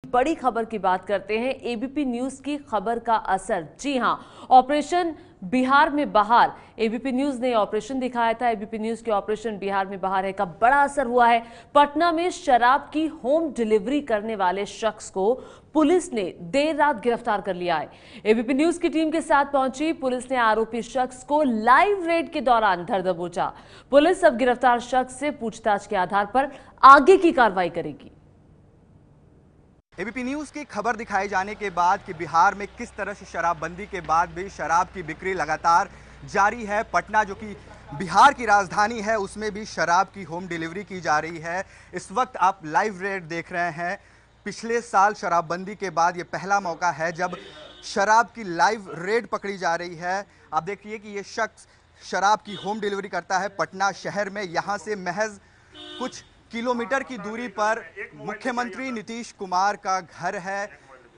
बड़ी खबर की बात करते हैं। एबीपी न्यूज की खबर का असर, जी हां, ऑपरेशन बिहार में बहार। एबीपी न्यूज ने ऑपरेशन दिखाया था। एबीपी न्यूज के ऑपरेशन बिहार में बहार है का बड़ा असर हुआ है। पटना में शराब की होम डिलीवरी करने वाले शख्स को पुलिस ने देर रात गिरफ्तार कर लिया है। एबीपी न्यूज की टीम के साथ पहुंची पुलिस ने आरोपी शख्स को लाइव रेड के दौरान धर दबोचा। पुलिस अब गिरफ्तार शख्स से पूछताछ के आधार पर आगे की कार्रवाई करेगी। एबीपी न्यूज़ की खबर दिखाए जाने के बाद कि बिहार में किस तरह से शराबबंदी के बाद भी शराब की बिक्री लगातार जारी है। पटना जो कि बिहार की राजधानी है उसमें भी शराब की होम डिलीवरी की जा रही है। इस वक्त आप लाइव रेड देख रहे हैं। पिछले साल शराबबंदी के बाद ये पहला मौका है जब शराब की लाइव रेड पकड़ी जा रही है। आप देखिए कि ये शख्स शराब की होम डिलीवरी करता है पटना शहर में। यहाँ से महज कुछ किलोमीटर की दूरी पर मुख्यमंत्री नीतीश कुमार का घर है।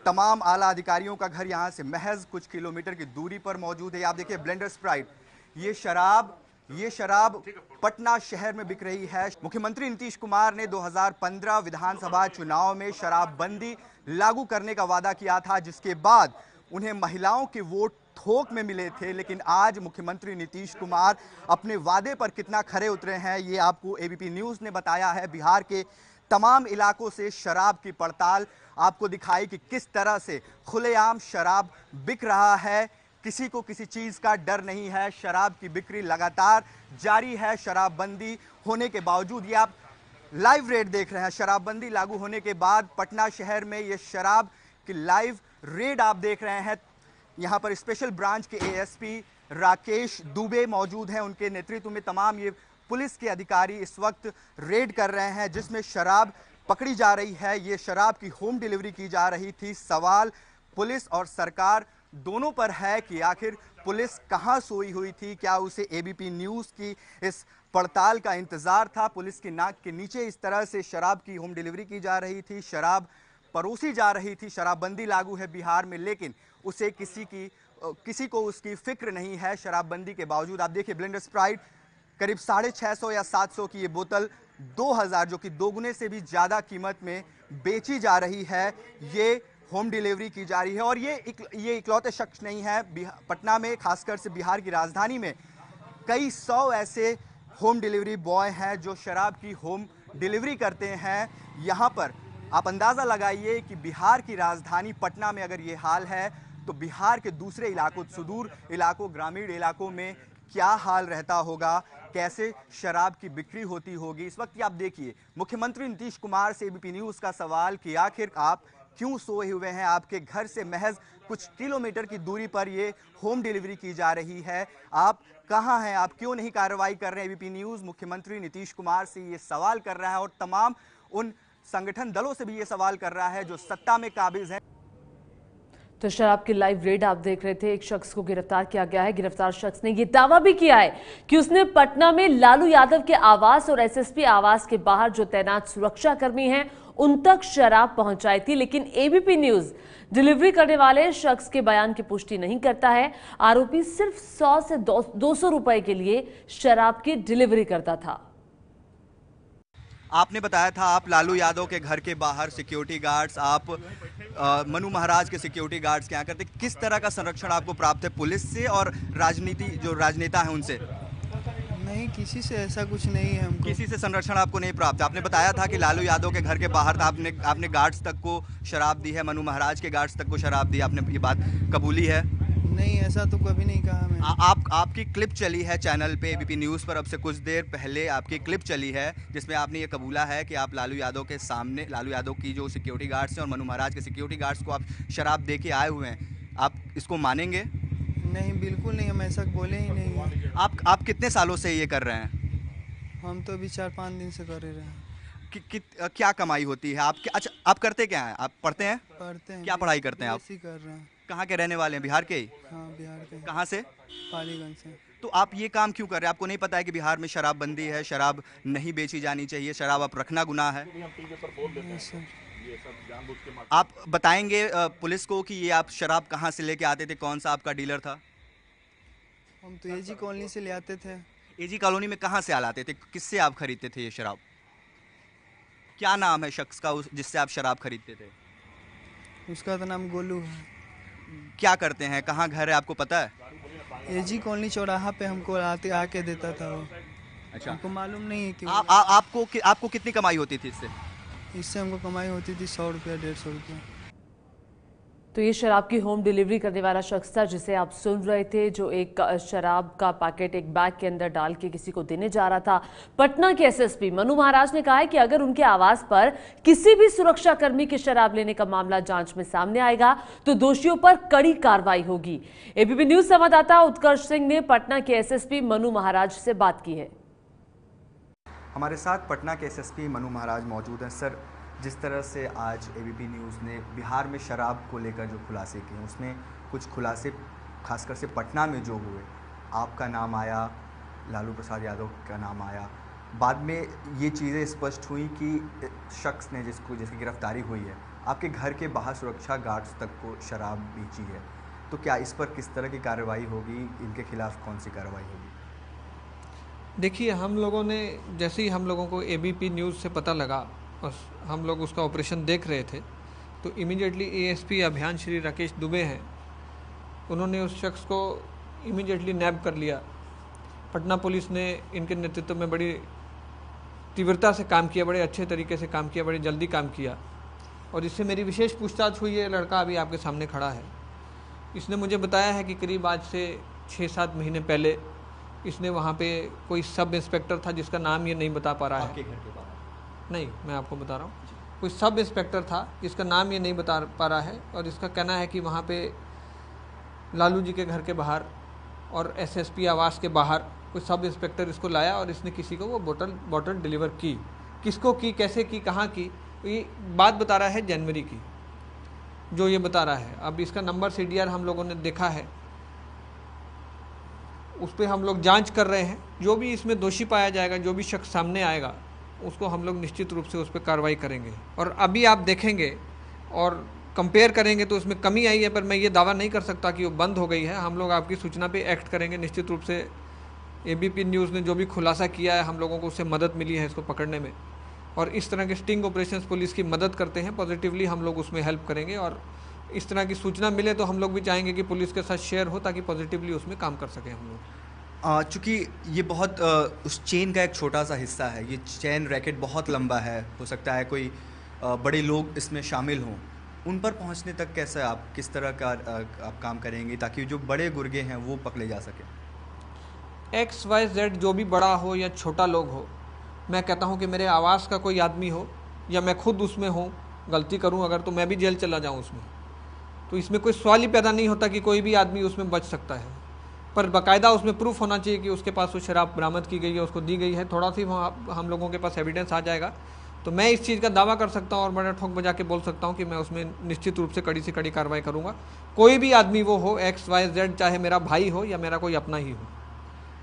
तमाम आला अधिकारियों का घर यहाँ से महज कुछ किलोमीटर की दूरी पर मौजूद है। आप देखिए ब्लेंडर स्प्राइट, ये शराब पटना शहर में बिक रही है। मुख्यमंत्री नीतीश कुमार ने 2015 विधानसभा चुनाव में शराबबंदी लागू करने का वादा किया था, जिसके बाद उन्हें महिलाओं के वोट थोक में मिले थे। लेकिन आज मुख्यमंत्री नीतीश कुमार अपने वादे पर कितना खरे उतरे हैं ये आपको एबीपी न्यूज़ ने बताया है। बिहार के तमाम इलाकों से शराब की पड़ताल आपको दिखाई कि किस तरह से खुलेआम शराब बिक रहा है। किसी को किसी चीज़ का डर नहीं है। शराब की बिक्री लगातार जारी है शराबबंदी होने के बावजूद। ये आप लाइव रेड देख रहे हैं। शराबबंदी लागू होने के बाद पटना शहर में ये शराब की लाइव रेड आप देख रहे हैं। यहाँ पर स्पेशल ब्रांच के एएसपी राकेश दुबे मौजूद हैं। उनके नेतृत्व में तमाम ये पुलिस के अधिकारी इस वक्त रेड कर रहे हैं जिसमें शराब पकड़ी जा रही है। ये शराब की होम डिलीवरी की जा रही थी। सवाल पुलिस और सरकार दोनों पर है कि आखिर पुलिस कहां सोई हुई थी। क्या उसे एबीपी न्यूज़ की इस पड़ताल का इंतजार था? पुलिस की नाक के नीचे इस तरह से शराब की होम डिलीवरी की जा रही थी, शराब परोसी जा रही थी। शराबबंदी लागू है बिहार में, लेकिन उसे किसी को उसकी फिक्र नहीं है शराबबंदी के बावजूद। आप देखिए ब्लेंडर स्प्राइट करीब 650 या 700 की ये बोतल 2000 जो कि दोगुने से भी ज़्यादा कीमत में बेची जा रही है। ये होम डिलीवरी की जा रही है और ये इकलौते शख्स नहीं है। पटना में, खासकर से बिहार की राजधानी में कई सौ ऐसे होम डिलीवरी बॉय हैं जो शराब की होम डिलीवरी करते हैं। यहाँ पर आप अंदाज़ा लगाइए कि बिहार की राजधानी पटना में अगर ये हाल है तो बिहार के दूसरे इलाकों, सुदूर इलाकों, ग्रामीण इलाकों में क्या हाल रहता होगा, कैसे शराब की बिक्री होती होगी। इस वक्त आप देखिए मुख्यमंत्री नीतीश कुमार से एबीपी न्यूज़ का सवाल कि आखिर आप क्यों सोए हुए हैं? आपके घर से महज कुछ किलोमीटर की दूरी पर ये होम डिलीवरी की जा रही है। आप कहां हैं? आप क्यों नहीं कार्रवाई कर रहे हैं? एबीपी न्यूज़ मुख्यमंत्री नीतीश कुमार से ये सवाल कर रहा है और तमाम उन संगठन दलों से भी ये सवाल कर रहा है जो सत्ता में काबिज हैं। तो शराब की लाइव रेड आप देख रहे थे। एक शख्स को गिरफ्तार किया गया है। गिरफ्तार शख्स ने यह दावा भी किया है कि उसने पटना में लालू यादव के आवास और एसएसपी आवास के बाहर जो तैनात सुरक्षा कर्मी हैं उन तक शराब पहुंचाई थी। लेकिन एबीपी न्यूज डिलीवरी करने वाले शख्स के बयान की पुष्टि नहीं करता है। आरोपी सिर्फ 100 से 200 रुपए के लिए शराब की डिलीवरी करता था। आपने बताया था आप लालू यादव के घर के बाहर सिक्योरिटी गार्ड्स, आप मनु महाराज के सिक्योरिटी गार्ड्स के यहाँ करते। किस तरह का संरक्षण आपको प्राप्त है पुलिस से और जो राजनेता हैं उनसे? नहीं, किसी से ऐसा कुछ नहीं है हमको। किसी से संरक्षण आपको नहीं प्राप्त? आपने बताया था कि लालू यादव के घर के बाहर था, आपने गार्ड्स तक को शराब दी है, मनु महाराज के गार्ड्स तक को शराब दी, आपने ये बात कबूली है? नहीं, ऐसा तो कभी नहीं कहा मैंने। आपकी क्लिप चली है चैनल पे एबीपी न्यूज़ पर, अब से कुछ देर पहले आपकी क्लिप चली है जिसमें आपने ये कबूला है कि आप लालू यादव के सामने, लालू यादव की जो सिक्योरिटी गार्ड्स हैं और मनु महाराज के सिक्योरिटी गार्ड्स को आप शराब दे के आए हुए हैं। आप इसको मानेंगे? नहीं, बिल्कुल नहीं, हम ऐसा बोले ही नहीं। आप कितने सालों से ये कर रहे हैं? हम तो अभी 4-5 दिन से कर रहे हैं। क्या कमाई होती है आपके? अच्छा, आप करते क्या हैं? आप पढ़ते हैं? पढ़ते हैं। क्या पढ़ाई करते हैं आप? BSc कर रहे हैं। कहाँ के रहने वाले हैं? बिहार के ही? हाँ, बिहार के। कहाँ से? पालीगंज से। तो आप ये काम क्यों कर रहे हैं? आपको नहीं पता है कि बिहार में शराबबंदी है, शराब नहीं बेची जानी चाहिए, शराब आप रखना गुनाह है? आप बताएंगे पुलिस को कि ये आप शराब कहाँ से लेके आते थे, कौन सा आपका डीलर था? हम तो एजी कॉलोनी से ले आते थे। एजी कॉलोनी में कहाँ से लाते थे? किससे आप खरीदते थे ये शराब? क्या नाम है शख्स का जिससे आप शराब खरीदते थे? उसका तो नाम गोलू है। क्या करते हैं, कहाँ घर है, आपको पता है? एजी कॉलोनी चौराहा पे हमको आके देता था वो। अच्छा, हमको मालूम नहीं है कि आपको कितनी कमाई होती थी इससे? इससे हमको कमाई होती थी 100 रुपया 150 रुपया। तो ये शराब की होम डिलीवरी करने वाला शख्स था जिसे आप सुन रहे थे, जो एक शराब का पैकेट एक बैग के अंदर डाल के किसी को देने जा रहा था। पटना के एसएसपी मनु महाराज ने कहा है कि अगर उनके आवास पर किसी भी सुरक्षा कर्मी के शराब लेने का मामला जांच में सामने आएगा तो दोषियों पर कड़ी कार्रवाई होगी। एबीपी न्यूज संवाददाता उत्कर्ष सिंह ने पटना के एसएसपी मनु महाराज से बात की है। हमारे साथ पटना के एसएसपी मनु महाराज मौजूद हैं। सर, जिस तरह से आज एबीपी न्यूज़ ने बिहार में शराब को लेकर जो खुलासे किए हैं, उसमें कुछ खुलासे खासकर से पटना में जो हुए, आपका नाम आया, लालू प्रसाद यादव का नाम आया, बाद में ये चीज़ें स्पष्ट हुई कि शख्स ने जिसकी गिरफ्तारी हुई है, आपके घर के बाहर सुरक्षा गार्ड्स तक को शराब बेची है। तो क्या इस पर किस तरह की कार्रवाई होगी, इनके खिलाफ कौन सी कार्रवाई होगी? देखिए, हम लोगों ने जैसे ही हम लोगों को एबीपी न्यूज़ से पता लगा और हम लोग उसका ऑपरेशन देख रहे थे, तो इमीडिएटली एएसपी अभियान श्री राकेश दुबे हैं, उन्होंने उस शख्स को इमीडिएटली नैब कर लिया। पटना पुलिस ने इनके नेतृत्व में बड़ी तीव्रता से काम किया, बड़े अच्छे तरीके से काम किया, बड़े जल्दी काम किया और इससे मेरी विशेष पूछताछ हुई है। लड़का अभी आपके सामने खड़ा है। इसने मुझे बताया है कि करीब आज से 6-7 महीने पहले इसने वहाँ पे कोई सब इंस्पेक्टर था जिसका नाम ये नहीं बता पा रहा है। आपके घर के बाहर? नहीं, मैं आपको बता रहा हूँ, कोई सब इंस्पेक्टर था जिसका नाम ये नहीं बता पा रहा है और इसका कहना है कि वहाँ पे लालू जी के घर के बाहर और एसएसपी आवास के बाहर कोई सब इंस्पेक्टर इसको लाया और इसने किसी को वो बोतल डिलीवर की। किसको की, कैसे की, कहाँ की, ये बात बता रहा है जनवरी की, जो ये बता रहा है। अब इसका नंबर सीडीआर हम लोगों ने देखा है, उस पर हम लोग जांच कर रहे हैं। जो भी इसमें दोषी पाया जाएगा, जो भी शख्स सामने आएगा, उसको हम लोग निश्चित रूप से उस पर कार्रवाई करेंगे। और अभी आप देखेंगे और कंपेयर करेंगे तो उसमें कमी आई है, पर मैं ये दावा नहीं कर सकता कि वो बंद हो गई है। हम लोग आपकी सूचना पे एक्ट करेंगे निश्चित रूप से। एबीपी न्यूज़ ने जो भी खुलासा किया है, हम लोगों को उससे मदद मिली है इसको पकड़ने में, और इस तरह के स्टिंग ऑपरेशंस पुलिस की मदद करते हैं, पॉजिटिवली हम लोग उसमें हेल्प करेंगे। और इस तरह की सूचना मिले तो हम लोग भी चाहेंगे कि पुलिस के साथ शेयर हो, ताकि पॉजिटिवली उसमें काम कर सकें हम लोग। चूँकि ये बहुत उस चेन का एक छोटा सा हिस्सा है, ये चेन रैकेट बहुत लंबा है, हो सकता है कोई बड़े लोग इसमें शामिल हों। उन पर पहुंचने तक कैसे आप किस तरह का आप काम करेंगे ताकि जो बड़े गुर्गे हैं वो पकड़े जा सकें? XYZ जो भी बड़ा हो या छोटा लोग हो, मैं कहता हूं कि मेरे आवास का कोई आदमी हो या मैं खुद उसमें हूं, गलती करूं अगर तो मैं भी जेल चला जाऊं उसमें, तो इसमें कोई सवाल ही पैदा नहीं होता कि कोई भी आदमी उसमें बच सकता है। पर बाकायदा उसमें प्रूफ होना चाहिए कि उसके पास वो शराब बरामद की गई है, उसको दी गई है। थोड़ा सी हम लोगों के पास एविडेंस आ जाएगा तो मैं इस चीज़ का दावा कर सकता हूँ और बड़ा ठोक बजा के बोल सकता हूँ कि मैं उसमें निश्चित रूप से कड़ी से कड़ी कार्रवाई करूँगा। कोई भी आदमी वो हो, XYZ, चाहे मेरा भाई हो या मेरा कोई अपना ही हो।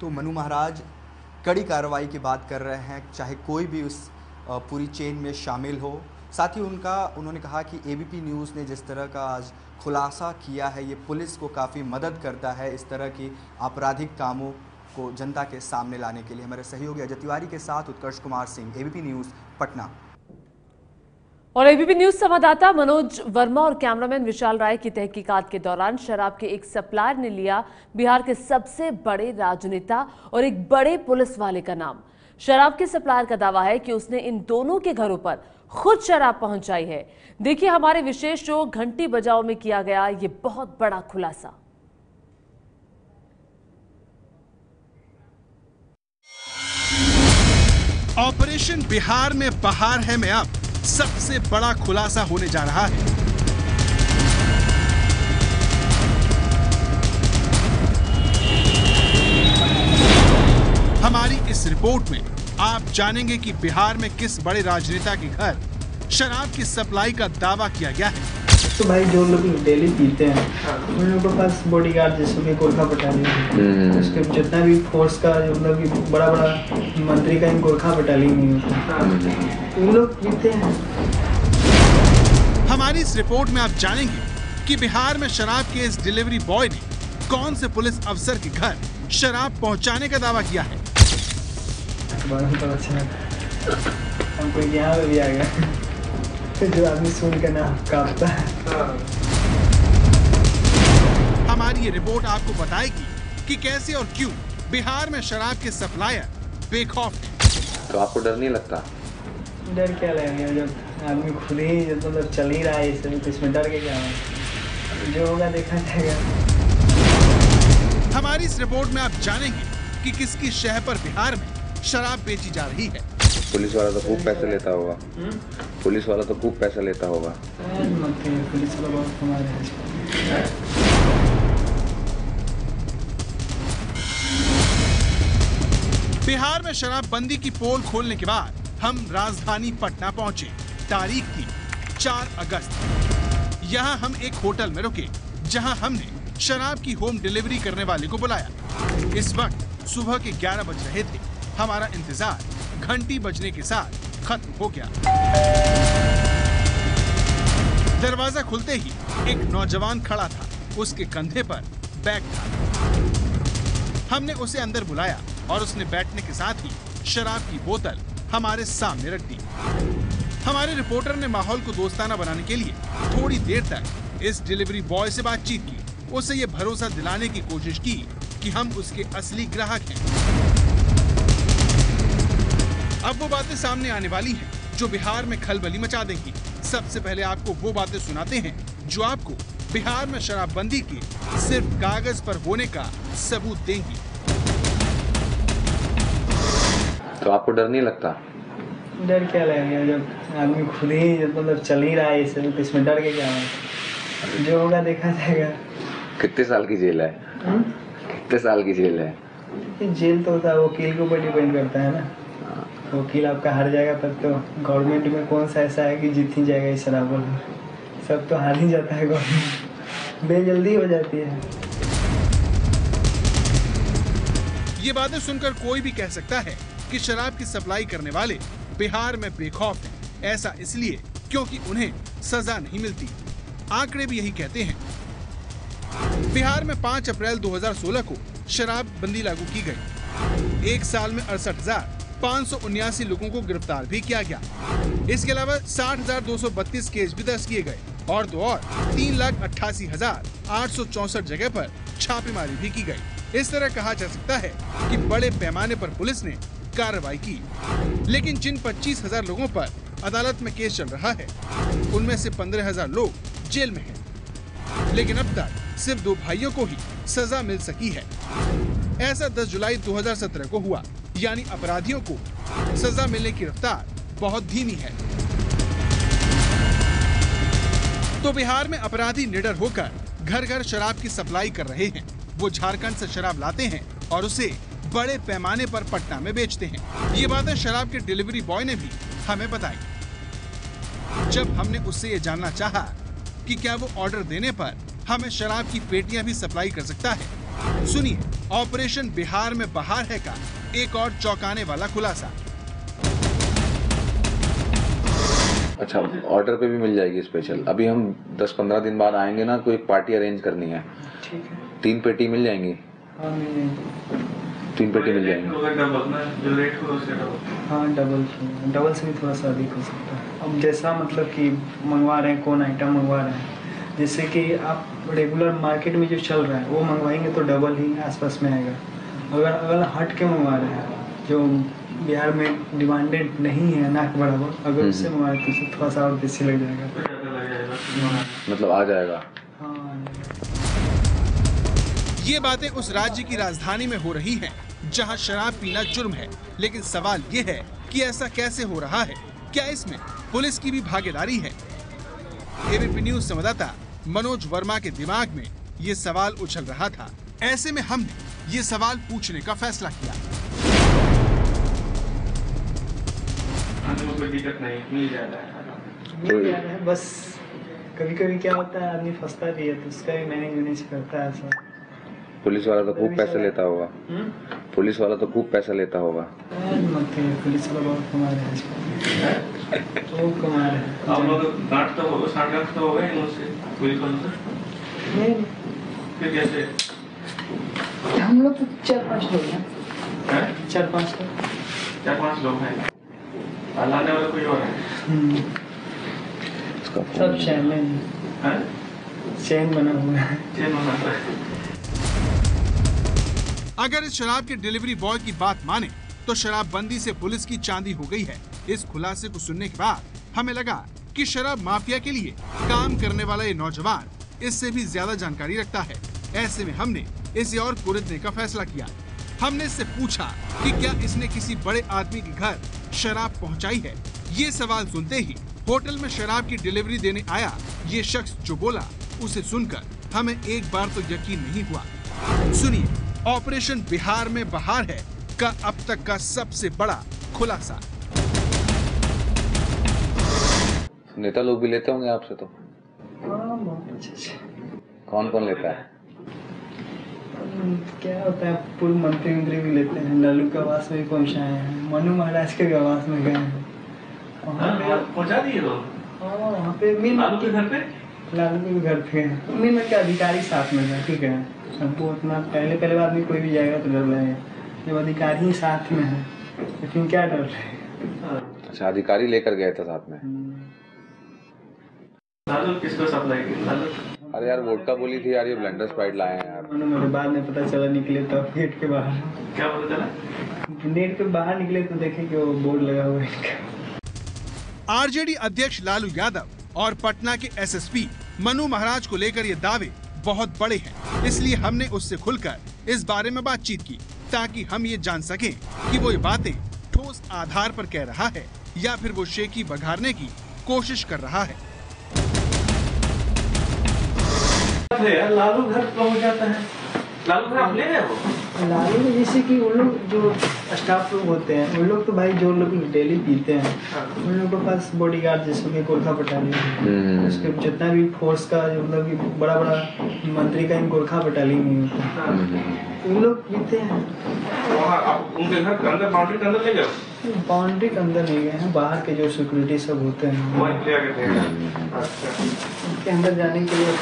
तो मनु महाराज कड़ी कार्रवाई की बात कर रहे हैं, चाहे कोई भी उस पूरी चेन में शामिल हो। साथ ही उन्होंने कहा कि एबीपी न्यूज़ ने जिस तरह का आज खुलासा किया है, ये पुलिस को काफ़ी मदद करता है इस तरह की आपराधिक कामों को जनता के सामने लाने के लिए। हमारे सहयोगी अजय तिवारी के साथ उत्कर्ष कुमार सिंह, एबीपी न्यूज़, पटना। और एबीपी न्यूज संवाददाता मनोज वर्मा और कैमरामैन विशाल राय की तहकीकात के दौरान शराब के एक सप्लायर ने लिया बिहार के सबसे बड़े राजनेता और एक बड़े पुलिस वाले का नाम। शराब के सप्लायर का दावा है कि उसने इन दोनों के घरों पर खुद शराब पहुंचाई है। देखिए हमारे विशेष शो घंटी बजाओ में किया गया ये बहुत बड़ा खुलासा। ऑपरेशन बिहार में बहार है में अब सबसे बड़ा खुलासा होने जा रहा है। हमारी इस रिपोर्ट में आप जानेंगे कि बिहार में किस बड़े राजनेता के घर शराब की सप्लाई का दावा किया गया है। तो भाई जो लोग डेली पीते हैं उन लोगों के पास बॉडीगार्ड जैसे कि गोरखा बटालियन, उसके जितना भी फोर्स का मतलब कि बड़ा बड़ा मंत्री का इन गोरखा बटालियन नहीं होता, उन लोग पीते हैं। हमारी इस रिपोर्ट में आप जानेंगे कि बिहार में शराब के इस डिलीवरी बॉय ने कौन से पुलिस अफसर के घर शराब पहुंचाने का दावा किया है। हमको यहाँ भी आ गया। जो आदमी सुन के ना कांपता है। हमारी ये रिपोर्ट आपको बताएगी कि कैसे और क्यों बिहार में शराब के सप्लायर बेखौफ हैं। तो आपको डर नहीं लगता? डर क्या लगेगा जब आदमी खुद ही मतलब चल ही रहा है इस तो इसमें डर के क्या है, जो होगा देखा जाएगा। हमारी इस रिपोर्ट में आप जानेंगे कि किसकी शह पर बिहार में शराब बेची जा रही है। पुलिस वाला तो खूब पैसे लेता होगा। पुलिस वाला तो खूब पैसा लेता होगा। पुलिस वाला बहुत कमा रहा है। बिहार में शराबबंदी की पोल खोलने के बाद हम राजधानी पटना पहुंचे। तारीख थी 4 अगस्त। यहां हम एक होटल में रुके जहां हमने शराब की होम डिलीवरी करने वाले को बुलाया। इस वक्त सुबह के 11 बज रहे थे। हमारा इंतजार घंटी बजने के साथ खत्म हो गया। दरवाजा खुलते ही एक नौजवान खड़ा था। उसके कंधे पर बैग था। हमने उसे अंदर बुलाया और उसने बैठने के साथ ही शराब की बोतल हमारे सामने रख दी। हमारे रिपोर्टर ने माहौल को दोस्ताना बनाने के लिए थोड़ी देर तक इस डिलीवरी बॉय से बातचीत की। उसे ये भरोसा दिलाने की कोशिश की कि हम उसके असली ग्राहक हैं। अब वो बातें सामने आने वाली हैं जो बिहार में खलबली मचा देंगी। सबसे पहले आपको वो बातें सुनाते हैं जो आपको बिहार में शराबबंदी के सिर्फ कागज पर होने का सबूत देंगी। तो आपको डर नहीं लगता? डर क्या लगेगा जब आदमी खुद ही मतलब चल ही रहा है इस तो इसमें डर के क्या है, जो होगा देखा जाएगा। कितने साल की जेल है? कितने साल की जेल है? जेल तो होता है वकील के ऊपर डिपेंड करता है ना। वकील आपका हार जाएगा तब तो गवर्नमेंट में कौन सा ऐसा है कि जीत ही जाएगा इस शराब में। सब तो हार ही जाता है गवर्नमेंट, बेजल्दी हो जाती है। ये बातें सुनकर कोई भी कह सकता है कि शराब की सप्लाई करने वाले बिहार में बेखौफ हैं। ऐसा इसलिए क्योंकि उन्हें सजा नहीं मिलती। आंकड़े भी यही कहते हैं। बिहार में 5 अप्रैल 2016 को शराबबंदी लागू की गई। एक साल में 68,579 लोगों को गिरफ्तार भी किया गया। इसके अलावा 60,232 केस भी दर्ज किए गए और 3,88,864 जगह पर छापेमारी भी की गई। इस तरह कहा जा सकता है कि बड़े पैमाने पर पुलिस ने कार्रवाई की। लेकिन जिन 25,000 लोगों पर अदालत में केस चल रहा है उनमें से 15,000 लोग जेल में हैं। लेकिन अब तक सिर्फ 2 भाइयों को ही सजा मिल सकी है। ऐसा 10 जुलाई 2017 को हुआ। यानी अपराधियों को सजा मिलने की रफ्तार बहुत धीमी है। तो बिहार में अपराधी निडर होकर घर घर शराब की सप्लाई कर रहे हैं। वो झारखंड से शराब लाते हैं और उसे बड़े पैमाने पर पटना में बेचते हैं। ये बातें शराब के डिलीवरी बॉय ने भी हमें बताई। जब हमने उससे ये जानना चाहा कि क्या वो ऑर्डर देने पर हमें शराब की पेटियां भी सप्लाई कर सकता है, सुनिए ऑपरेशन बिहार में बहार है का एक और चौंकाने वाला खुलासा। अच्छा, ऑर्डर पे भी मिल जाएगी स्पेशल। अभी हम 10-15 दिन बाद आएंगे ना, कोई पार्टी अरेंज करनी है। ठीक है। 3 पेटी मिल जाएंगी? हाँ मिल जाएंगी। 3 पेटी मिल जाएंगी। हाँ डबल से भी थोड़ा सा अधिक हो सकता है। अब जैसा मतलब कि मंगवा रहे हैं, कौन आइटम मंगवा रहे हैं। जैसे कि आप रेगुलर मार्केट में जो चल रहा है वो मंगवाएंगे तो डबल ही आसपास में आएगा। अगर हट के मंगवा रहे हैं जो बिहार में डिमांडेड नहीं है ना के बराबर, अगर उससे मंगवाए तो उससे थोड़ा सा और बेसी लग जाएगा। मतलब आ जाएगा। हाँ। ये बातें उस राज्य की राजधानी में हो रही हैं जहां शराब पीना जुर्म है। लेकिन सवाल ये है कि ऐसा कैसे हो रहा है? क्या इसमें पुलिस की भी भागीदारी है? एबीपी न्यूज संवाददाता मनोज वर्मा के दिमाग में ये सवाल उछल रहा था। ऐसे में हमने ये सवाल पूछने का फैसला किया। कोई दिक्कत नहीं, मिल जाता है। बस कभी कभी क्या होता है आदमी फंसता भी है तो उसका भी मैनेज करता है सब। पुलिस वाला तो खूब पैसा लेता होगा। पुलिस वाला तो खूब पैसा लेता होगा। पुलिस वाला बहुत कमा रहे हैं। खूब कमा रहे हैं। आप लोग गांठ तो होगा, 60 तो होगा इनसे पुलिस वालों से? नहीं, फिर कैसे? हम लोग तो 4-5 लोग हैं। 4-5 लोग हैं। लाने वाले कोई और है? उसका सब फोन चैन है, हाँ? चैन बना हुआ है। चेन होना है। अगर इस शराब के डिलीवरी बॉय की बात माने तो शराबबंदी से पुलिस की चांदी हो गई है। इस खुलासे को सुनने के बाद हमें लगा कि शराब माफिया के लिए काम करने वाला ये नौजवान इससे भी ज्यादा जानकारी रखता है। ऐसे में हमने इसे और कुरेदने का फैसला किया। हमने इससे पूछा कि क्या इसने किसी बड़े आदमी के घर शराब पहुंचाई है। ये सवाल सुनते ही होटल में शराब की डिलीवरी देने आया ये शख्स जो बोला, उसे सुनकर हमें एक बार तो यकीन नहीं हुआ। सुनिए ऑपरेशन बिहार में बहार है का अब तक का सबसे बड़ा खुलासा। नेता लोग भी लेते होंगे आपसे तो? हाँ, बहुत अच्छे। कौन कौन लेता है? क्या होता है, पूर्व मंत्री भी लेते हैं। लालू के आवास में भी पहुँचाए हैं, मनु महाराज के आवास में गए हैं। वहाँ पे पहुँचा दिए तो? हाँ, वहाँ पे मिल लालू के घर पे? लालू के भी घर पे मिल में क्या अधिकारी साथ में है, ठीक है। हमको उतना पहले आदमी कोई भी जाएगा तो डर लगेगा, जब अधिकारी ही साथ में है लेकिन क्या डर है। अच्छा, अधिकारी लेकर गए थे साथ में? लालू किसको सप्लाई की? लालू अरे यार वोडका बोली थी यार, ये ब्लेंडर स्प्राइट लाए हैं यार। मेरे बाद में पता चला, निकले तब गेट के बाहर, क्या पता चला? नेट के बाहर निकले तो देखे कि वो बोर्ड लगा हुआ है। आरजेडी अध्यक्ष लालू यादव और पटना के एसएसपी मनु महाराज को लेकर ये दावे बहुत बड़े हैं, इसलिए हमने उससे खुलकर इस बारे में बातचीत की ताकि हम ये जान सकें कि वो ये बातें ठोस आधार पर कह रहा है या फिर वो शेखी बघारने की कोशिश कर रहा है। यार लालू घर पहुँच जाता है। लालू घर आप ले गए हो? लालू में जैसे कि उन लोग जो स्टाफ लोग होते हैं, उन लोग तो भाई जो लोग डेली पीते हैं, उन लोगों के पास बॉडीगार्ड जैसे कि गोरखा बटालियन, उसके जितना भी फोर्स का मतलब कि बड़ा मंत्री का गोरखा बटालियन नहीं होता, उन लोग पीते हैं। आप उनके घर के अंदर, बाउंड्री के अंदर ले गए? बाउंड्री के अंदर नहीं गए हैं, बाहर के जो सिक्योरिटी सब होते हैं वहीं ले आके थे। अच्छा, उनके अंदर जाने के लिए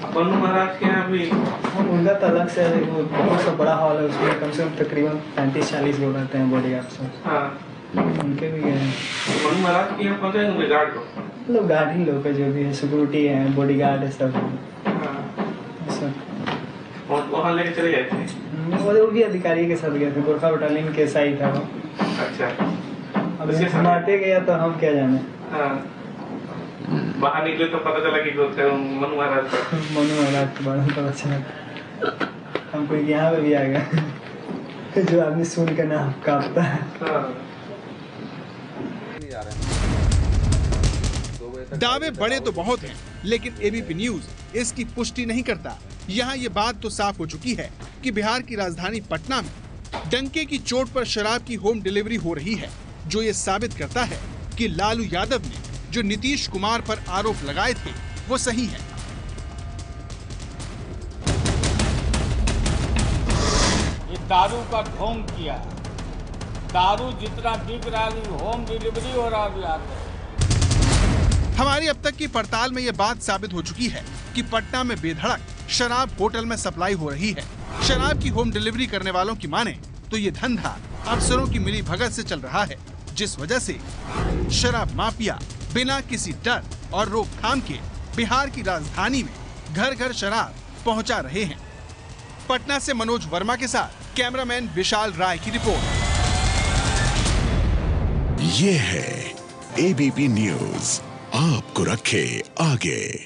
मनु महाराज के यहाँ भी उनका तो अलग से वो बहुत सा बड़ा हॉल है, उसमें कम से कम तकरीबन 35-40 लोग रहते हैं बॉडीगार्ड सब। हाँ, उनके भी गए हैं। मनु महाराज के यहाँ पहुँचे उनके गार्ड को? लोग गार्ड ही लोग जो भी है, सिक्योरिटी है, बॉडीगार्ड है सब। हाँ, सब वहाँ लेके चले गए थे? वो भी अधिकारी के साथ गए थे, गोरखा बटालियन के साइड था वो। अच्छा, अब हम आते गया तो हम क्या जाने। हाँ, बाहर निकले तो पता चला कि मनु महाराज का। मनु महाराज के बारे में पता चला, हमको यहाँ पे भी आ गया जो आदमी सुन के नाम कांपता है। दावे बड़े तो बहुत हैं, लेकिन एबीपी न्यूज इसकी पुष्टि नहीं करता। यहाँ ये बात तो साफ हो चुकी है कि बिहार की राजधानी पटना में डंके की चोट पर शराब की होम डिलीवरी हो रही है, जो ये साबित करता है कि लालू यादव ने जो नीतीश कुमार पर आरोप लगाए थे वो सही है। ये दारू का ढोंग किया, दारू जितना बिक रहा है होम डिलीवरी हो रहा बिहार में। हमारी अब तक की पड़ताल में ये बात साबित हो चुकी है कि पटना में बेधड़क शराब होटल में सप्लाई हो रही है। शराब की होम डिलीवरी करने वालों की माने तो ये धंधा अफसरों की मिली भगत से चल रहा है, जिस वजह से शराब माफिया बिना किसी डर और रोकथाम के बिहार की राजधानी में घर घर शराब पहुंचा रहे हैं। पटना से मनोज वर्मा के साथ कैमरामैन विशाल राय की रिपोर्ट। ये है एबीपी न्यूज, आपको रखे आगे।